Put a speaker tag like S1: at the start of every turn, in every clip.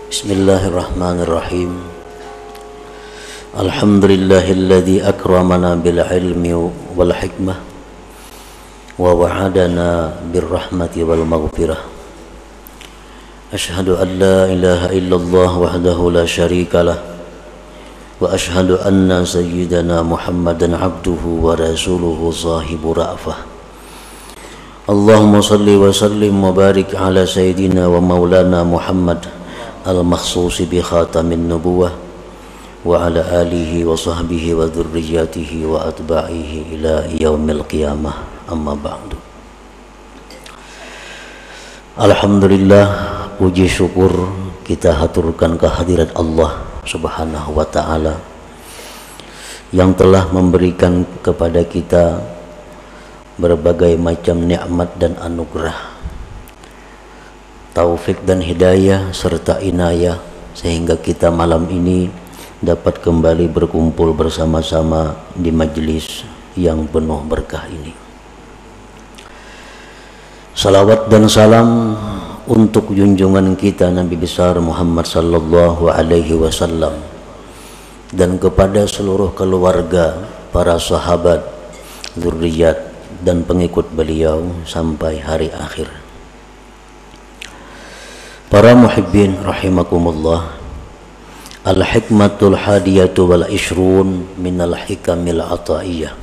S1: Bismillahirrahmanirrahim. Alhamdulillahilladzi akramana bil ilmi wal hikmah wa wa'adana bir rahmati wal maghfirah. Ashhadu an la ilaha illallah wahdahu la syarikalah wa ashhadu anna sayyidana Muhammadan abduhu wa rasuluhu sahibu ra'fah. Allahumma salli wa sallim wa barik ala sayyidina wa maulana Muhammad al-makhsusi bi khatamin nubuwah wa ala alihi wa sahbihi wa dhurriyyatihi wa atba'ihi ila yaumil qiyamah, amma ba'du. Alhamdulillah, puji syukur kita haturkan kehadirat Allah subhanahu wa ta'ala yang telah memberikan kepada kita berbagai macam nikmat dan anugerah, taufik dan hidayah serta inayah, sehingga kita malam ini dapat kembali berkumpul bersama-sama di majlis yang penuh berkah ini. Salawat dan salam untuk junjungan kita Nabi besar Muhammad sallallahu alaihi wasallam dan kepada seluruh keluarga, para sahabat, zuriat dan pengikut beliau sampai hari akhir. Para muhibbin rahimakumullah, al-hikmatul hadiyatu wal ishrun minal hikamil ataiyah.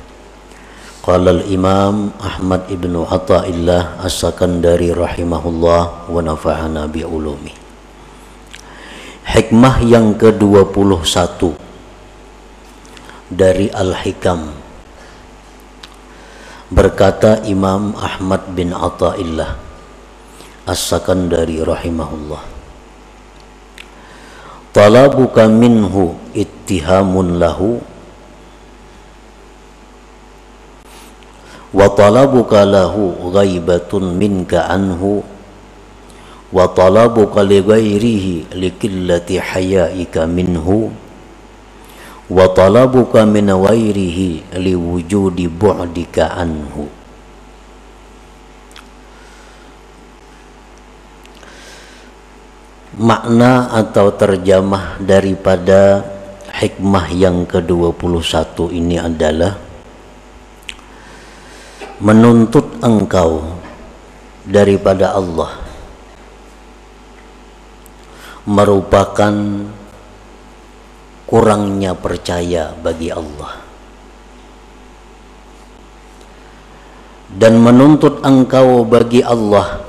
S1: Qala al-imam Ahmad ibnu Athaillah as-Sakandari rahimahullah wa nafa'ana bi ulumi. Hikmah yang ke-21 dari al-hikam. Berkata Imam Ahmad bin Athaillah As-Sakandari rahimahullah, talabuka minhu ittihamun lahu wa talabuka lahu ghaibatun minka anhu wa talabuka li ghairihi likillati hayaika minhu wa talabuka min ghairihi liwujudi bu'dika anhu. Makna atau terjemah daripada hikmah yang ke-21 ini adalah menuntut engkau daripada Allah merupakan kurangnya percaya bagi Allah, dan menuntut engkau bagi Allah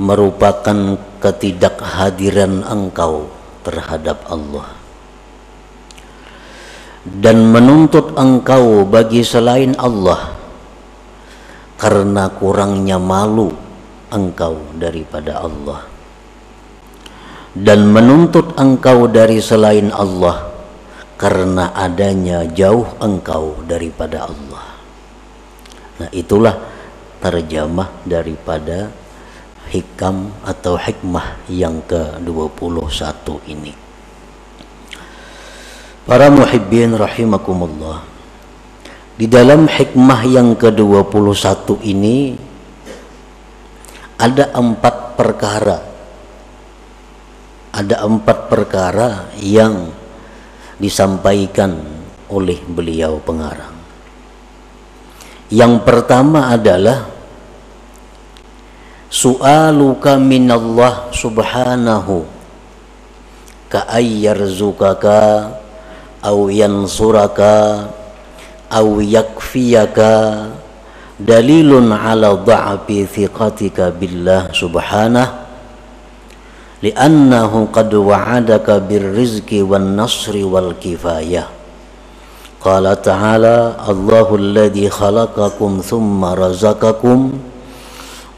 S1: merupakan ketidakhadiran engkau terhadap Allah, dan menuntut engkau bagi selain Allah karena kurangnya malu engkau daripada Allah, dan menuntut engkau dari selain Allah karena adanya jauh engkau daripada Allah. Nah, itulah terjemah daripada hikam atau hikmah yang ke-21 ini. Para muhibbin rahimakumullah, di dalam hikmah yang ke-21 ini ada 4 perkara. Ada 4 perkara yang disampaikan oleh beliau pengarang. Yang pertama adalah su'aluka minallah subhanahu ka'ayyarzukaka aw yansuraka aw yakfiyaka dalilun ala dha'fi thiqatika billah subhanahu li'annahu qad wa'adaka birrizqi wan nasri wal kifayah. Qala ta'ala Allahu alladhi khalaqakum thumma razaqakum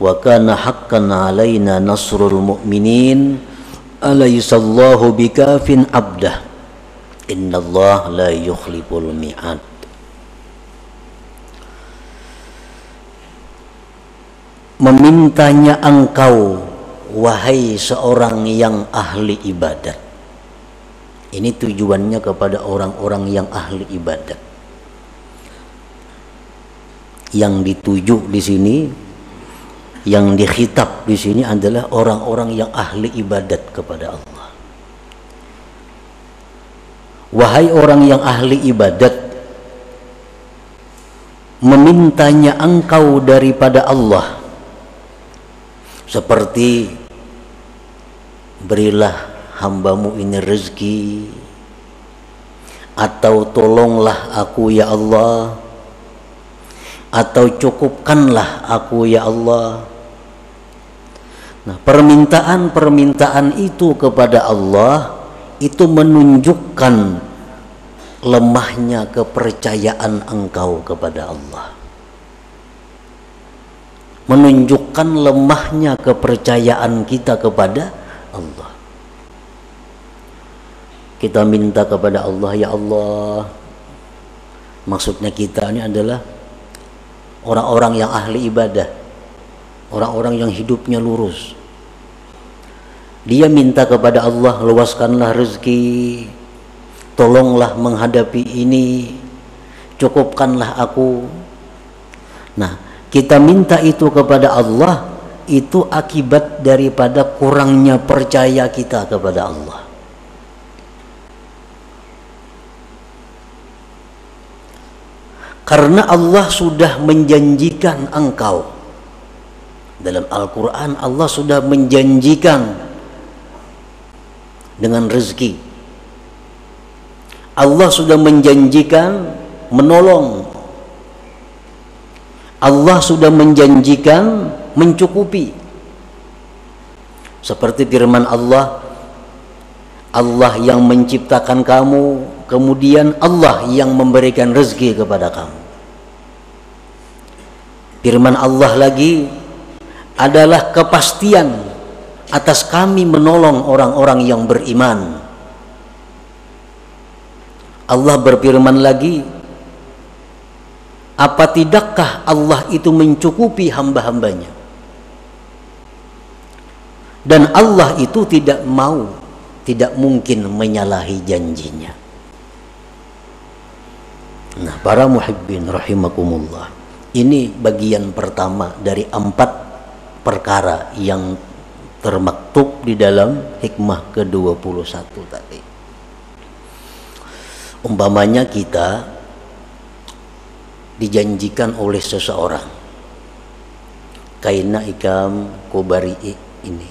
S1: wa kana haqqan alaina nasrul mu'minin alaysallahu bikafin abdah innallaha la yukhliful mi'ad. Memintanya engkau wahai seorang yang ahli ibadat. Ini tujuannya kepada orang-orang yang ahli ibadat. Yang dituju di sini Yang dikhitab di sini adalah orang-orang yang ahli ibadat kepada Allah. Wahai orang yang ahli ibadat, memintanya engkau daripada Allah seperti berilah hambamu ini rezeki, atau tolonglah aku ya Allah, atau cukupkanlah aku ya Allah. Nah, permintaan-permintaan itu kepada Allah itu menunjukkan lemahnya kepercayaan engkau kepada Allah, menunjukkan lemahnya kepercayaan kita kepada Allah. Kita minta kepada Allah, ya Allah, maksudnya kita ini adalah orang-orang yang ahli ibadah, orang-orang yang hidupnya lurus. Dia minta kepada Allah, luaskanlah rezeki, tolonglah menghadapi ini, cukupkanlah aku. Nah, kita minta itu kepada Allah, itu akibat daripada kurangnya percaya kita kepada Allah. Karena Allah sudah menjanjikan engkau. Dalam Al-Quran Allah sudah menjanjikan dengan rezeki. Allah sudah menjanjikan menolong. Allah sudah menjanjikan mencukupi. Seperti firman Allah, Allah yang menciptakan kamu, kemudian Allah yang memberikan rezeki kepada kamu. Firman Allah lagi adalah kepastian atas kami menolong orang-orang yang beriman. Allah berfirman lagi, apa tidakkah Allah itu mencukupi hamba-hambanya? Dan Allah itu tidak mau, tidak mungkin menyalahi janjinya. Nah, para muhibbin rahimakumullah, ini bagian pertama dari 4 perkara yang termaktub di dalam hikmah ke-21 tadi. Umpamanya kita dijanjikan oleh seseorang, kaina ikam kubari ini,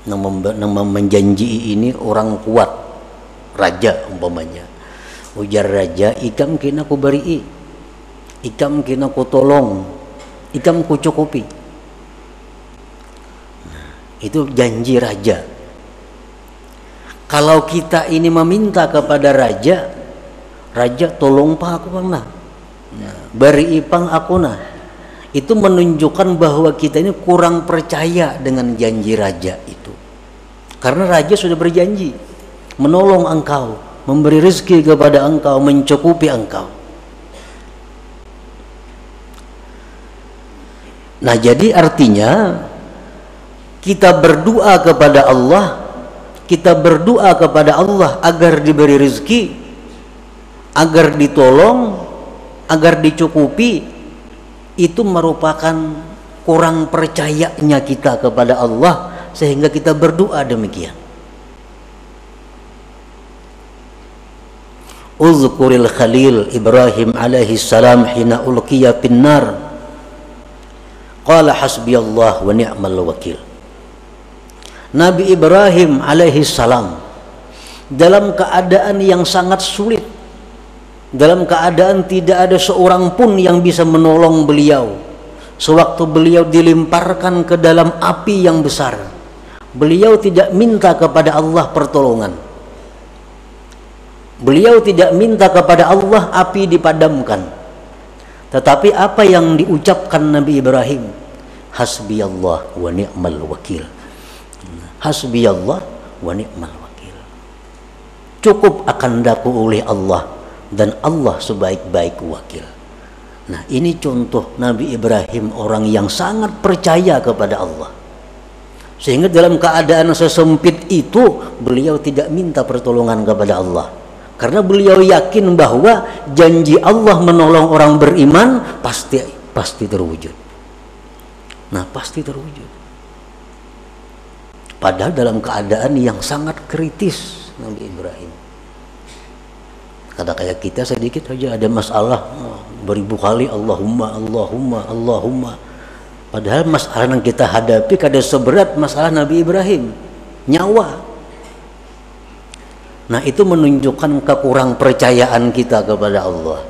S1: nama menjanji ini orang kuat, raja umpamanya, ujar raja, ikam kena kubari, ikam kena ku tolong, ikam ku cukupi. Nah, itu janji raja. Kalau kita ini meminta kepada raja, raja tolong pak aku bang nah, beri ipang aku nah, itu menunjukkan bahwa kita ini kurang percaya dengan janji raja itu. Karena raja sudah berjanji menolong engkau, memberi rezeki kepada engkau, mencukupi engkau. Nah, jadi artinya kita berdoa kepada Allah, kita berdoa kepada Allah agar diberi rezeki, agar ditolong, agar dicukupi, itu merupakan kurang percayanya kita kepada Allah sehingga kita berdoa demikian. Uzkuril Khalil Ibrahim alaihi salam hina ulqiya finnar qala hasbiyallah wa ni'mal wakil. Nabi Ibrahim alaihi salam dalam keadaan yang sangat sulit, dalam keadaan tidak ada seorang pun yang bisa menolong beliau, sewaktu beliau dilemparkan ke dalam api yang besar, beliau tidak minta kepada Allah pertolongan, beliau tidak minta kepada Allah api dipadamkan, tetapi apa yang diucapkan Nabi Ibrahim, hasbiyallah wa ni'mal wakil. Hasbiyallah wa ni'mal wakil. Cukup akan daku oleh Allah dan Allah sebaik-baik wakil. Nah, ini contoh Nabi Ibrahim, orang yang sangat percaya kepada Allah. Sehingga dalam keadaan sesempit itu beliau tidak minta pertolongan kepada Allah. Karena beliau yakin bahwa janji Allah menolong orang beriman pasti terwujud. Nah pasti terwujud. Padahal dalam keadaan yang sangat kritis Nabi Ibrahim. Karena kayak kita sedikit saja ada masalah, beribu kali Allahumma, Allahumma, Allahumma. Padahal masalah yang kita hadapi kada seberat masalah Nabi Ibrahim, nyawa. Nah itu menunjukkan kekurang percayaan kita kepada Allah.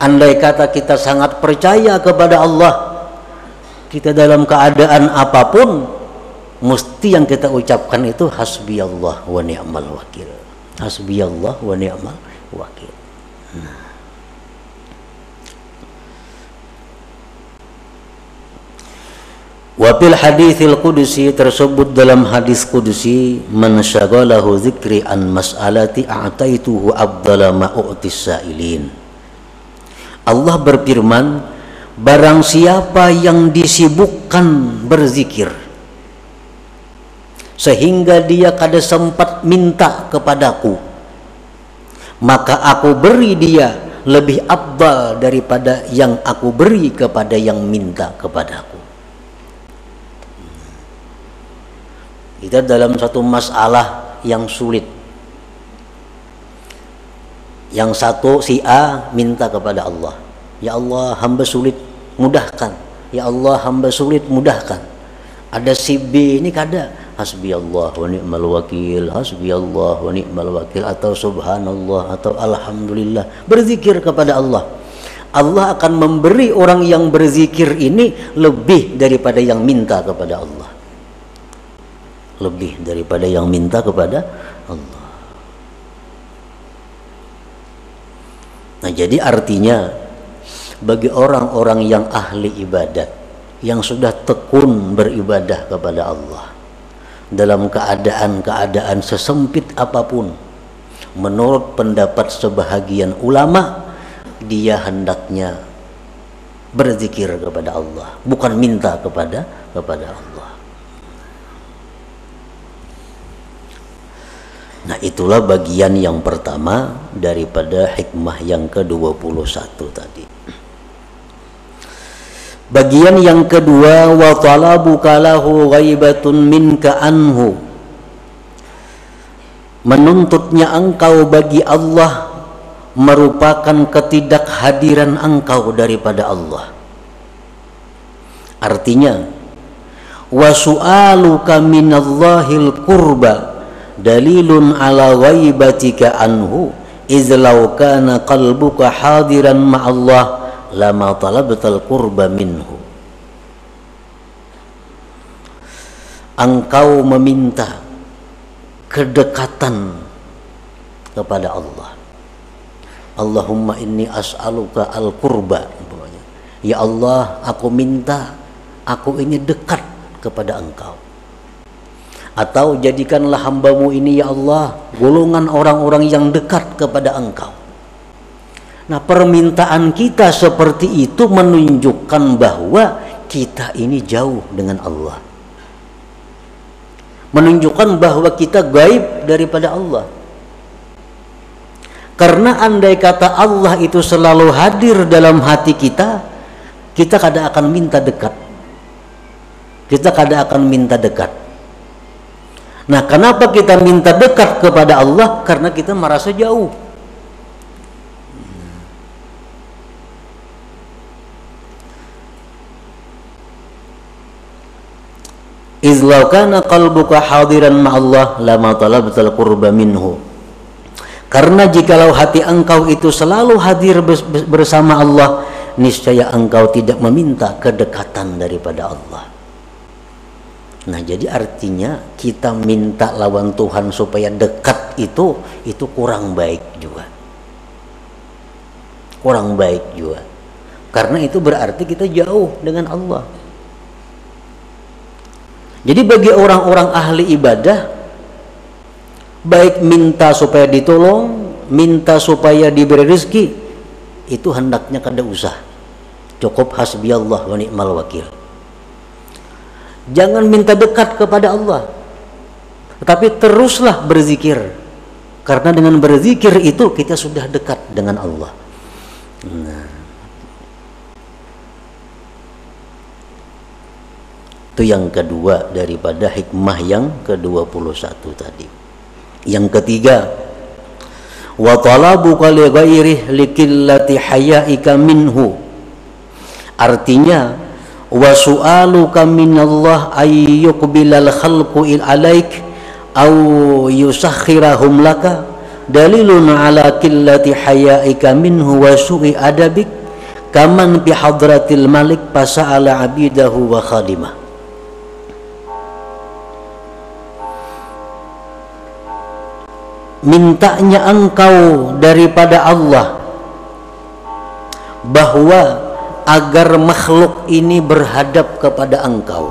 S1: Andai kata kita sangat percaya kepada Allah, kita dalam keadaan apapun mesti yang kita ucapkan itu hasbiyallah wa ni'mal wakil. Hasbiyallah wa ni'mal wakil. Nah. Wa fil haditsil qudsi, tersebut dalam hadis qudsi, man syaghalahu dzikri an mas'alati a'taituhu afdala ma u'tis sa'ilin. Allah berfirman, barang siapa yang disibukkan berzikir sehingga dia kada sempat minta kepadaku, maka aku beri dia lebih afdal daripada yang aku beri kepada yang minta kepadaku. Kita dalam satu masalah yang sulit, yang satu si A minta kepada Allah, ya Allah hamba sulit mudahkan, ya Allah hamba sulit mudahkan. Ada si B ini kada, hasbiyallah wa ni'mal wakil, hasbiyallah wa ni'mal wakil, atau subhanallah, atau alhamdulillah, berzikir kepada Allah. Allah akan memberi orang yang berzikir ini lebih daripada yang minta kepada Allah, lebih daripada yang minta kepada Allah. Nah jadi artinya bagi orang-orang yang ahli ibadat, yang sudah tekun beribadah kepada Allah dalam keadaan-keadaan sesempit apapun, menurut pendapat sebahagian ulama, dia hendaknya berzikir kepada Allah, bukan minta kepada Allah. Nah itulah bagian yang pertama daripada hikmah yang ke-21 tadi. Bagian yang kedua, wa talabuka lahu ghaibatun minka anhu, menuntutnya engkau bagi Allah merupakan ketidakhadiran engkau daripada Allah. Artinya, wa su'aluka minallahil qurba dalilun ala ghaibatika anhu, izlau kana qalbuka hadiran ma'allah lama talabtal qurba minhu. Engkau meminta kedekatan kepada Allah. Allahumma inni as'aluka al-qurba, ya Allah aku minta, aku ini dekat kepada engkau. Atau jadikanlah hambamu ini ya Allah golongan orang-orang yang dekat kepada engkau. Nah permintaan kita seperti itu menunjukkan bahwa kita ini jauh dengan Allah, menunjukkan bahwa kita gaib daripada Allah. Karena andai kata Allah itu selalu hadir dalam hati kita, kita kada akan minta dekat, kita kada akan minta dekat. Nah kenapa kita minta dekat kepada Allah? Karena kita merasa jauh. Izlau kana qalbuka hadiran ma'allah lama talabtal qurba minhu. Karena jikalau hati engkau itu selalu hadir bersama Allah, niscaya engkau tidak meminta kedekatan daripada Allah. Nah jadi artinya kita minta lawan Tuhan supaya dekat itu kurang baik juga, kurang baik juga. Karena itu berarti kita jauh dengan Allah. Jadi bagi orang-orang ahli ibadah, baik minta supaya ditolong, minta supaya diberi rezeki, itu hendaknya kada usah, cukup hasbiyallah wa ni'mal wakil. Jangan minta dekat kepada Allah, tetapi teruslah berzikir, karena dengan berzikir itu kita sudah dekat dengan Allah. Nah. Itu yang kedua daripada hikmah yang ke-21 tadi. Yang ketiga, wa talabuka li ghairihi likillati hayaika minhu. Artinya, wa su'aluka minallah ay yuqbilal khalqu alaik aw yusakhirahum laka dalilun ala qillati hayaika minhu wa su'i adabik kaman bi hadratil malik fasa'ala abidahu wa khadimah. Mintanya engkau daripada Allah bahwa agar makhluk ini berhadap kepada engkau,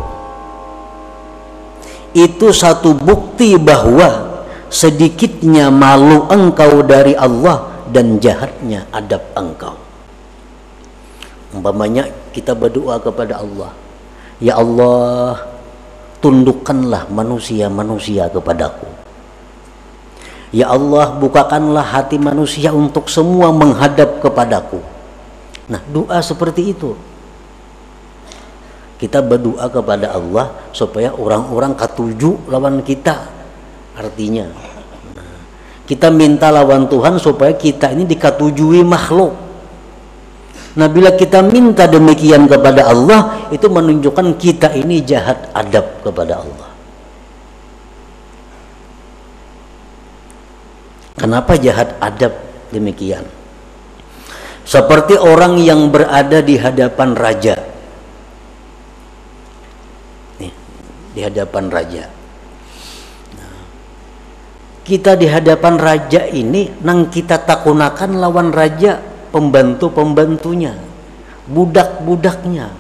S1: itu satu bukti bahwa sedikitnya malu engkau dari Allah dan jahatnya adab engkau. Umpamanya kita berdoa kepada Allah, ya Allah, tundukkanlah manusia-manusia kepadaku. Ya Allah, bukakanlah hati manusia untuk semua menghadap kepadaku. Nah, doa seperti itu. Kita berdoa kepada Allah supaya orang-orang katuju lawan kita. Artinya, kita minta lawan Tuhan supaya kita ini dikatujui makhluk. Nah, bila kita minta demikian kepada Allah, itu menunjukkan kita ini jahat adab kepada Allah. Kenapa jahat adab demikian? Seperti orang yang berada di hadapan raja. Nih, di hadapan raja. Nah, kita di hadapan raja ini, nang kita takunakan lawan raja, pembantu-pembantunya, budak-budaknya.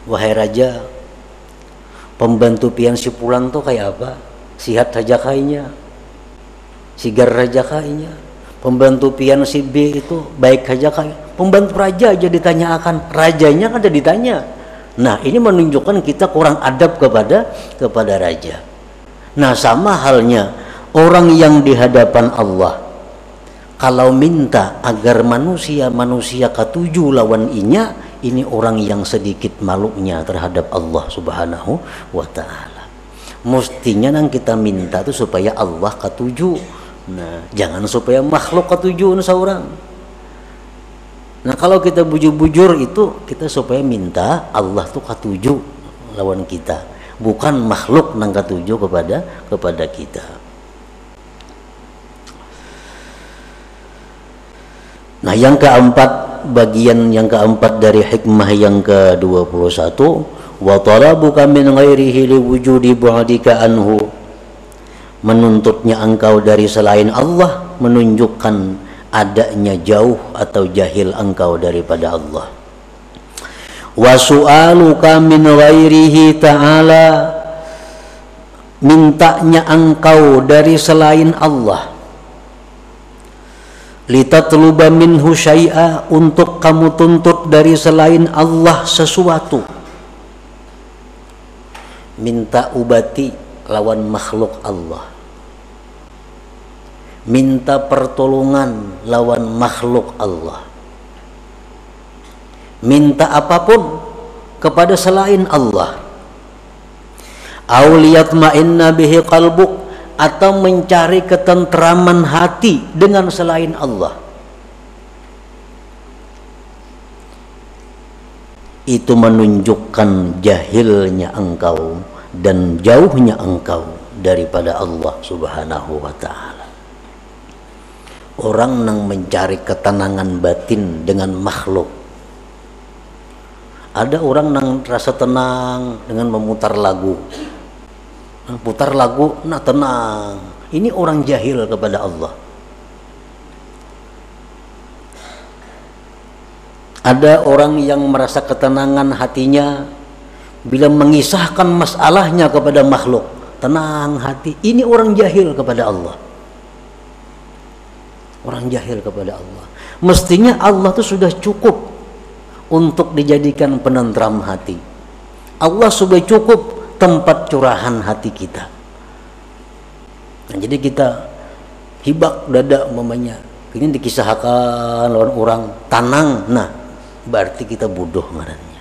S1: Wahai raja, pembantu pian si pulang tuh kayak apa? Sihat saja kayaknya, sigar raja kayaknya. Pembantu pian si B itu baik saja kayak. Pembantu raja aja ditanya akan, rajanya kan ada ditanya. Nah, ini menunjukkan kita kurang adab kepada raja. Nah, sama halnya orang yang di hadapan Allah, kalau minta agar manusia katuju lawan inya, ini orang yang sedikit malunya terhadap Allah Subhanahu wa ta'ala. Mestinya yang kita minta itu supaya Allah katuju. Nah, jangan supaya makhluk katuju seorang. Nah, kalau kita bujur-bujur itu, kita supaya minta Allah tuh katuju lawan kita, bukan makhluk nang katuju kepada kita. Nah, yang keempat, bagian yang keempat dari hikmah yang ke-21, wa talabuka min ghairihi liwujudi bu'dika anhu. Menuntutnya engkau dari selain Allah menunjukkan adanya jauh atau jahil engkau daripada Allah. Wa su'aluka min ghairihi ta'ala, mintanya engkau dari selain Allah, litatluba minhu syai'a, untuk kamu tuntut dari selain Allah sesuatu. Minta ubati lawan makhluk Allah, minta pertolongan lawan makhluk Allah, minta apapun kepada selain Allah. Auliyatma'inna bihi qalbuk, atau mencari ketentraman hati dengan selain Allah. Itu menunjukkan jahilnya engkau dan jauhnya engkau daripada Allah Subhanahu wa ta'ala. Orang yang mencari ketenangan batin dengan makhluk. Ada orang yang rasa tenang dengan memutar lagu. Putar lagu, nah tenang. Ini orang jahil kepada Allah. Ada orang yang merasa ketenangan hatinya bila mengisahkan masalahnya kepada makhluk, tenang hati. Ini orang jahil kepada Allah. Orang jahil kepada Allah. Mestinya Allah itu sudah cukup untuk dijadikan penentram hati. Allah sudah cukup tempat curahan hati kita. Nah, jadi kita hibak dada umpamanya, ini dikisahkan lawan orang tenang, nah berarti kita bodoh ngarannya.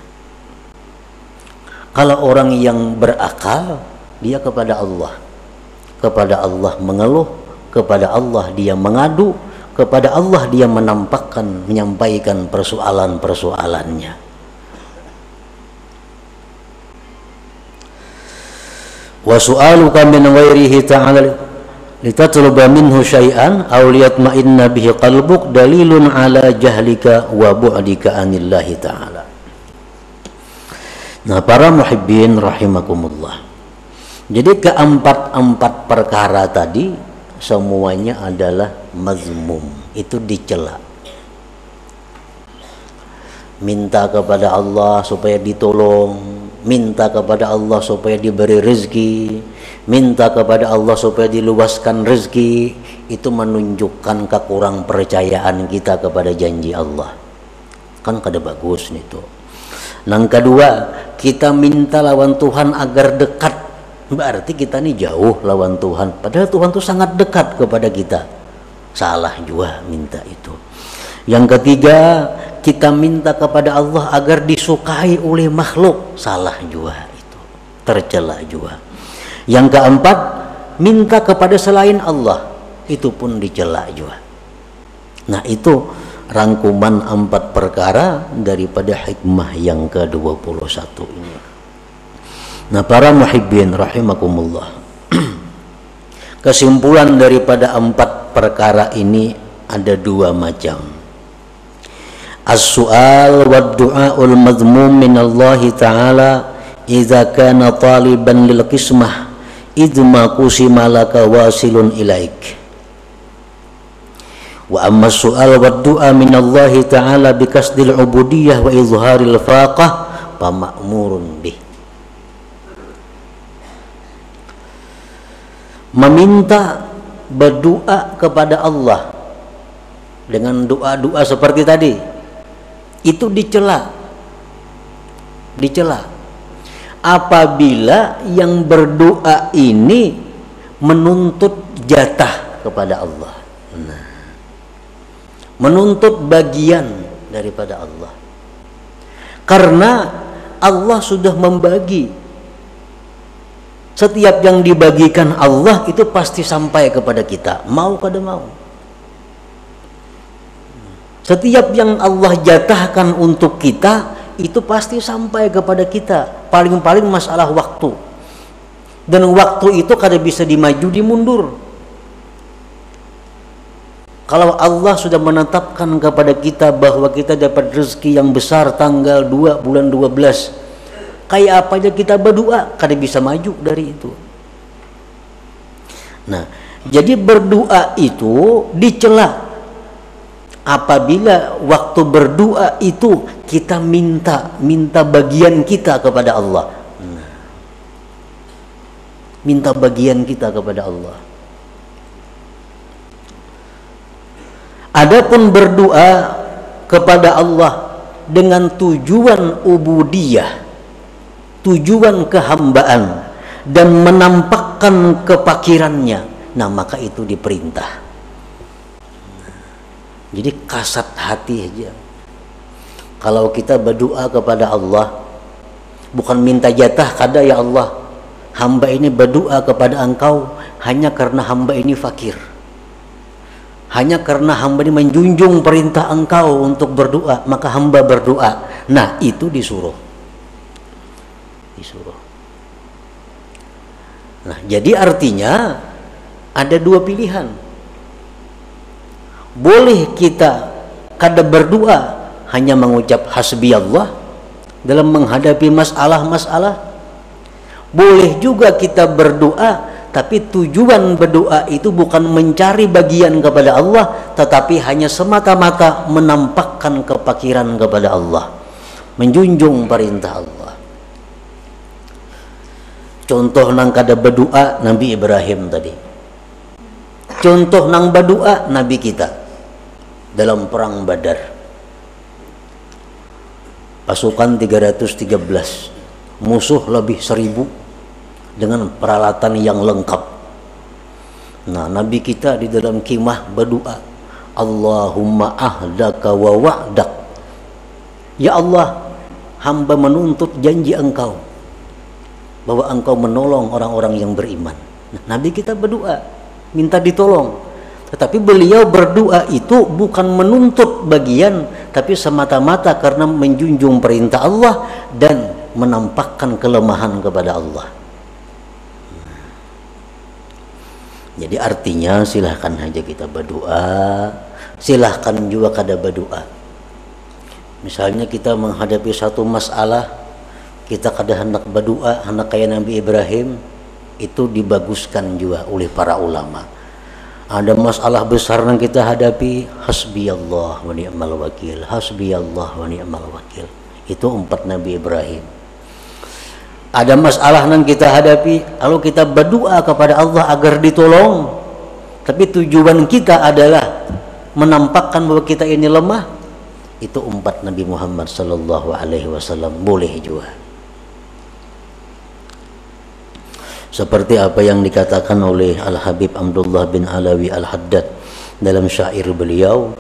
S1: Kalau orang yang berakal, dia kepada Allah mengeluh, kepada Allah dia mengadu, kepada Allah dia menyampaikan persoalan-persoalannya. Wa su'aluka min ghairihi ta'ala litatluba minhu syai'an aw liyatma'inna bihi qalbuk dalilun ala jahlika wa bu'dika anillahi ta'ala. Nah, para muhibbin rahimakumullah. Jadi keempat perkara tadi semuanya adalah mazmum, itu dicela. Minta kepada Allah supaya ditolong, minta kepada Allah supaya diberi rezeki, minta kepada Allah supaya diluaskan rezeki, itu menunjukkan kekurang percayaan kita kepada janji Allah. Kan kada bagus nih tuh. Yang kedua, kita minta lawan Tuhan agar dekat, berarti kita nih jauh lawan Tuhan, padahal Tuhan tuh sangat dekat kepada kita. Salah juga minta itu. Yang ketiga, kita minta kepada Allah agar disukai oleh makhluk. Salah juga itu, tercela juga. Yang keempat, minta kepada selain Allah, itu pun dicela juga. Nah, itu rangkuman 4 perkara daripada hikmah yang ke-21 ini. Nah, para muhibbin rahimakumullah, kesimpulan daripada 4 perkara ini ada 2 macam. As-su'al wa du'aul madhmum min Allah ta'ala idza kana taliban lil qismah idma qusima laka wasilun ilaik. Wa amma as-su'al wa du'a min Allah ta'ala bi kasdil ubudiyah wa izharil faqah fa ma'murun bih. Meminta, berdoa kepada Allah dengan doa-doa seperti tadi, itu dicela apabila yang berdoa ini menuntut jatah kepada Allah, menuntut bagian daripada Allah, karena Allah sudah membagi. Setiap yang dibagikan Allah itu pasti sampai kepada kita, mau kada mau. Setiap yang Allah jatahkan untuk kita itu pasti sampai kepada kita. Paling-paling masalah waktu, dan waktu itu kada bisa dimaju dimundur. Kalau Allah sudah menetapkan kepada kita bahwa kita dapat rezeki yang besar tanggal 2 bulan 12, kayak apa aja kita berdoa kada bisa maju dari itu. Nah, jadi berdoa itu dicela apabila waktu berdoa itu kita minta bagian kita kepada Allah. Minta bagian kita kepada Allah. Adapun berdoa kepada Allah dengan tujuan ubudiyah, tujuan kehambaan, dan menampakkan kepakirannya, nah maka itu diperintah. Jadi kasat hati aja. Kalau kita berdoa kepada Allah, bukan minta jatah, kada ya Allah, hamba ini berdoa kepada Engkau hanya karena hamba ini fakir, hanya karena hamba ini menjunjung perintah Engkau untuk berdoa, maka hamba berdoa. Nah, itu disuruh. Nah, jadi artinya ada 2 pilihan. Boleh kita kada berdoa, hanya mengucap hasbi Allah dalam menghadapi masalah-masalah. Boleh juga kita berdoa, tapi tujuan berdoa itu bukan mencari bagian kepada Allah, tetapi hanya semata-mata menampakkan kepakiran kepada Allah, menjunjung perintah Allah. Contoh nang kada berdoa Nabi Ibrahim tadi. Contoh nang berdoa Nabi kita dalam perang Badar, pasukan 313, musuh lebih 1000 dengan peralatan yang lengkap. Nah, Nabi kita di dalam khimah berdoa, Allahumma ahdaka wa wa'dak. Ya Allah, hamba menuntut janji Engkau bahwa engkau menolong orang-orang yang beriman. Nah, Nabi kita berdoa minta ditolong, tetapi beliau berdoa itu bukan menuntut bagian, tapi semata-mata karena menjunjung perintah Allah dan menampakkan kelemahan kepada Allah. Jadi artinya silahkan aja kita berdoa, silahkan juga kada berdoa. Misalnya kita menghadapi satu masalah, kita kada hendak berdoa, hendak kayak Nabi Ibrahim, itu dibaguskan juga oleh para ulama. Ada masalah besar yang kita hadapi, hasbiyallah wa ni'mal wakil, hasbiyallah wa ni'mal wakil. Itu 4 Nabi Ibrahim. Ada masalah yang kita hadapi, lalu kita berdoa kepada Allah agar ditolong, tapi tujuan kita adalah menampakkan bahwa kita ini lemah. Itu 4 Nabi Muhammad sallallahu alaihi wasallam boleh juga. Seperti apa yang dikatakan oleh Al-Habib Abdullah bin Alawi Al-Haddad dalam syair beliau,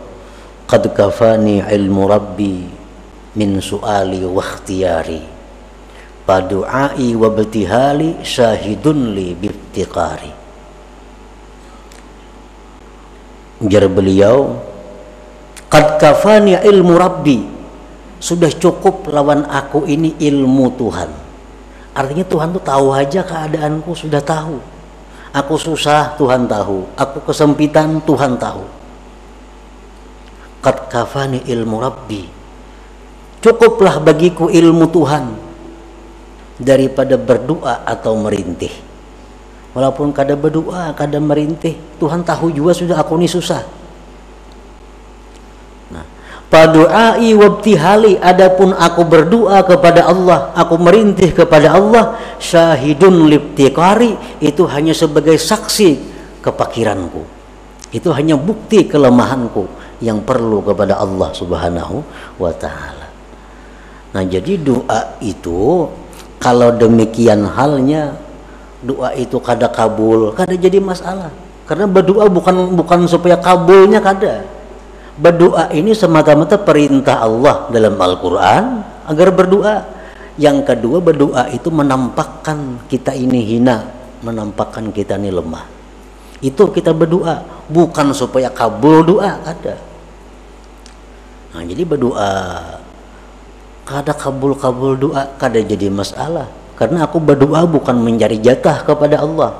S1: qad kafani ilmu rabbi min su'ali wa ikhtiyari, padu'ai wa btihali syahidun li biftiqari. Ujar beliau, qad kafani ilmu rabbi, sudah cukup lawan aku ini ilmu Tuhan. Artinya Tuhan tuh tahu aja keadaanku, sudah tahu. Aku susah, Tuhan tahu. Aku kesempitan, Tuhan tahu. Qad kafani ilmu rabbi, cukuplah bagiku ilmu Tuhan daripada berdoa atau merintih. Walaupun kada berdoa, kada merintih, Tuhan tahu juga sudah aku ini susah. Nah, padu'ai wabtihali, adapun aku berdoa kepada Allah, aku merintih kepada Allah, syahidun liftiqari, itu hanya sebagai saksi kepakiranku. Itu hanya bukti kelemahanku yang perlu kepada Allah Subhanahu wa ta'ala. Nah, jadi doa itu kalau demikian halnya, doa itu kada kabul, kada jadi masalah. Karena berdoa bukan supaya kabulnya kada. Berdoa ini semata-mata perintah Allah dalam Al-Quran agar berdoa. Yang kedua, berdoa itu menampakkan kita ini hina, menampakkan kita ini lemah. Itu kita berdoa, bukan supaya kabul doa, kada. Nah, jadi berdoa kada kabul doa, kada jadi masalah. Karena aku berdoa bukan mencari jatah kepada Allah.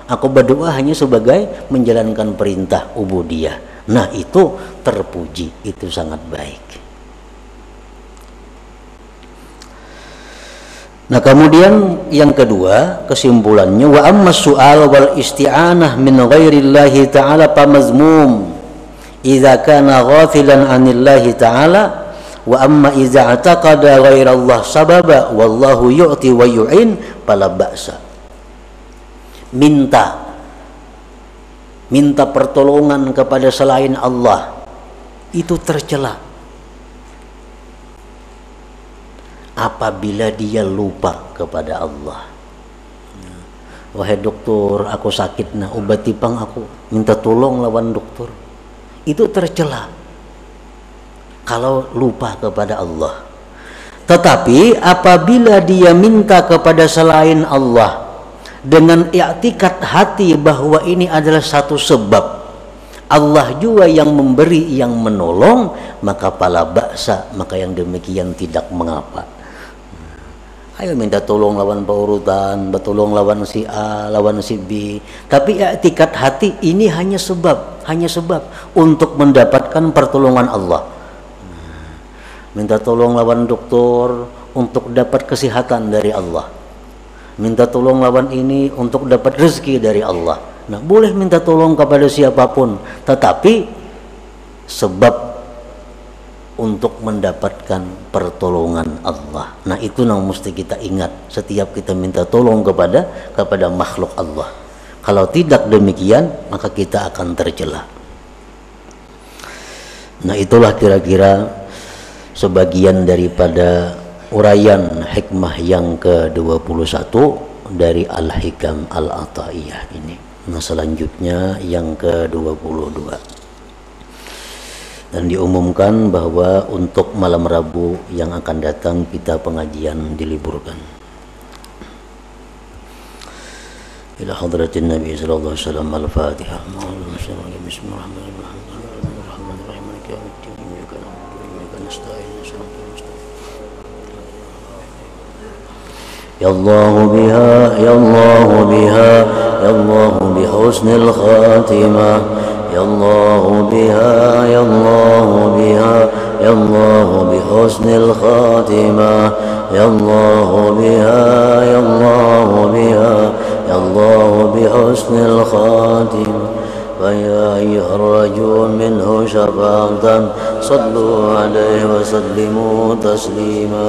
S1: Aku berdoa hanya sebagai menjalankan perintah ubudiyah. Nah, itu terpuji, itu sangat baik. Nah, kemudian yang kedua, kesimpulannya, wa amma su'al wal isti'anah min ghairillahi ta'ala pamazmum idza kana ghafilan 'anillahi ta'ala. Wa amma idza ataqada ghairallah sababa wallahu yu'ti wa yu'in fala ba'sa. Minta pertolongan kepada selain Allah itu tercela apabila dia lupa kepada Allah. Wahai dokter, aku sakit, nah obati pang aku, minta tolong lawan dokter. Itu tercela kalau lupa kepada Allah. Tetapi apabila dia minta kepada selain Allah dengan i'tikad hati bahwa ini adalah satu sebab, Allah juga yang memberi, yang menolong, maka pala baksa, maka yang demikian tidak mengapa. Ayo minta tolong lawan paurutan, bertolong lawan si A, lawan si B, tapi i'tikad hati ini hanya sebab untuk mendapatkan pertolongan Allah. Minta tolong lawan dokter untuk dapat kesehatan dari Allah. Minta tolong lawan ini untuk dapat rezeki dari Allah. Nah, boleh minta tolong kepada siapapun, tetapi sebab untuk mendapatkan pertolongan Allah. Nah, itu yang mesti kita ingat setiap kita minta tolong kepada makhluk Allah. Kalau tidak demikian, maka kita akan tercela. Nah, itulah kira-kira sebagian daripada uraian hikmah yang ke-21 dari Al-Hikam Al-Ata'iyah ini. Nah, selanjutnya yang ke-22. Dan diumumkan bahwa untuk malam Rabu yang akan datang kita pengajian diliburkan. إلى حضرة النبي صلى الله عليه وسلم. الفاتحة. بسم الله الرحمن الرحيم. مالك يوم الدين. إياك نعبد وإياك نستعين. صراط المستقيم. يا الله بها يا الله بها يا الله بحسن الخاتمة. يا الله بها يا الله بها يا الله بحسن الخاتمة. يا الله بها يا الله بها يا الله بحسن الخاتمة. فيا أيها الرجل منه شفاعة صلوا عليه وسلموا تسليما.